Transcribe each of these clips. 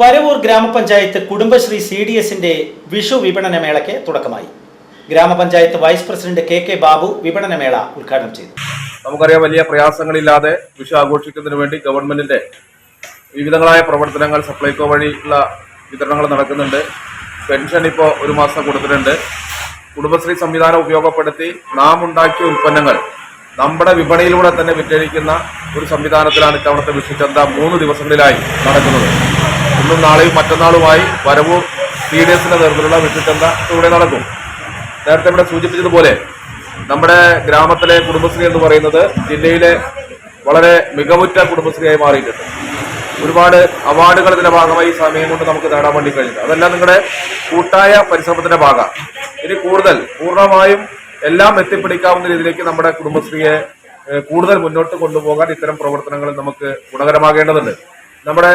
വരവൂർ ഗ്രാമപഞ്ചായത്ത് കുടുംബശ്രീ CDSന്റെ വിഷു വിപണന മേളയ്ക്ക് തുടക്കമായി. ഗ്രാമപഞ്ചായത്ത് വൈസ് പ്രസിഡന്റ് KK ബാബു വിപണന മേള ഉദ്ഘാടനം ചെയ്തു. നമുക്കറിയാം, വലിയ പ്രയാസങ്ങളില്ലാതെ വിഷു ആഘോഷിക്കുന്നതിന് വേണ്ടി ഗവൺമെന്റിന്റെ വിവിധങ്ങളായ പ്രവർത്തനങ്ങൾ സപ്ലൈകോ വഴിയുള്ള വിതരണങ്ങൾ നടക്കുന്നുണ്ട്. പെൻഷൻ ഇപ്പോൾ ഒരു മാസം കൊടുത്തിട്ടുണ്ട്. കുടുംബശ്രീ സംവിധാനം ഉപയോഗപ്പെടുത്തി നാം ഉണ്ടാക്കിയ ഉൽപ്പന്നങ്ങൾ നമ്മുടെ വിപണിയിലൂടെ തന്നെ വിറ്റഴിക്കുന്ന ഒരു സംവിധാനത്തിലാണ് ഇത്തവണത്തെ വിഷുചന്ത 3 ദിവസങ്ങളിലായി നടക്കുന്നത്. ഇന്നും നാളെയും മറ്റന്നാളുമായി വരവൂർ CDSന്റെ നേതൃത്വത്തിലുള്ള വിഷുചന്ത ഇവിടെ നടക്കും. നേരത്തെ ഇവിടെ സൂചിപ്പിച്ചതുപോലെ നമ്മുടെ ഗ്രാമത്തിലെ കുടുംബശ്രീ എന്ന് പറയുന്നത് ജില്ലയിലെ വളരെ മികവുറ്റ കുടുംബശ്രീയായി മാറിയിട്ടുണ്ട്. ഒരുപാട് അവാർഡുകൾ ഇതിന്റെ ഭാഗമായി ഈ സമയം കൊണ്ട് നമുക്ക് നേടാൻ വേണ്ടി കഴിഞ്ഞു. അതെല്ലാം നിങ്ങളുടെ കൂട്ടായ പരിശ്രമത്തിന്റെ ഭാഗം. ഇനി കൂടുതൽ പൂർണ്ണമായും എല്ലാം എത്തിപ്പിടിക്കാവുന്ന രീതിയിലേക്ക് നമ്മുടെ കുടുംബശ്രീയെ കൂടുതൽ മുന്നോട്ട് കൊണ്ടുപോകാൻ ഇത്തരം പ്രവർത്തനങ്ങൾ നമുക്ക് ഗുണകരമാകേണ്ടതുണ്ട്. നമ്മുടെ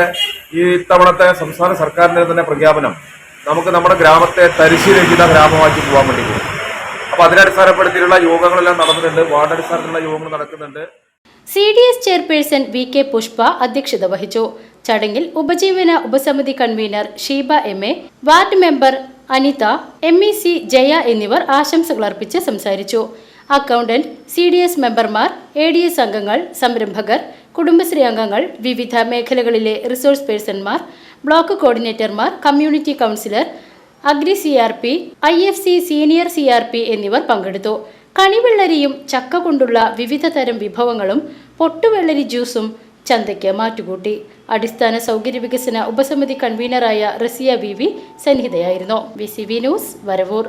ഈ ഇത്തവണത്തെ സംസ്ഥാന സർക്കാരിന്റെ തന്നെ പ്രഖ്യാപനം നമുക്ക് നമ്മുടെ ഗ്രാമത്തെ തരിശുരഹിത ഗ്രാമമാക്കി പോകാൻ വേണ്ടി പോകും. അപ്പൊ അതിനടിസ്ഥാനപ്പെടുത്തിയിട്ടുള്ള യോഗങ്ങളെല്ലാം നടന്നിട്ടുണ്ട്. വാർഡ് അടിസ്ഥാനത്തിലുള്ള യോഗങ്ങൾ നടക്കുന്നുണ്ട്. CDS ചെയർപേഴ്സൺ VK പുഷ്പ അധ്യക്ഷത വഹിച്ചു. ചടങ്ങിൽ ഉപജീവന ഉപസമിതി convener Sheeba MA, ward member Anitha, MEC Jaya എന്നിവർ ആശംസകൾ അർപ്പിച്ച് സംസാരിച്ചു. അക്കൗണ്ടന്റ്, CDS മെമ്പർമാർ, ADS അംഗങ്ങൾ, സംരംഭകർ, കുടുംബശ്രീ അംഗങ്ങൾ, വിവിധ മേഖലകളിലെ റിസോഴ്സ് പേഴ്സൺമാർ, ബ്ലോക്ക് കോർഡിനേറ്റർമാർ, community councillor, agri CRP, IFC senior CRP എന്നിവർ പങ്കെടുത്തു. കണിവെള്ളരിയും ചക്ക കൊണ്ടുള്ള വിവിധ തരം വിഭവങ്ങളും പൊട്ടുവെള്ളരി ജ്യൂസും ചന്തയ്ക്ക് മാറ്റുകൂട്ടി. അടിസ്ഥാന സൗകര്യ വികസന ഉപസമിതി കൺവീനറായ റസിയ VV സന്നിഹിതയായിരുന്നു. VCV news, Varavoor.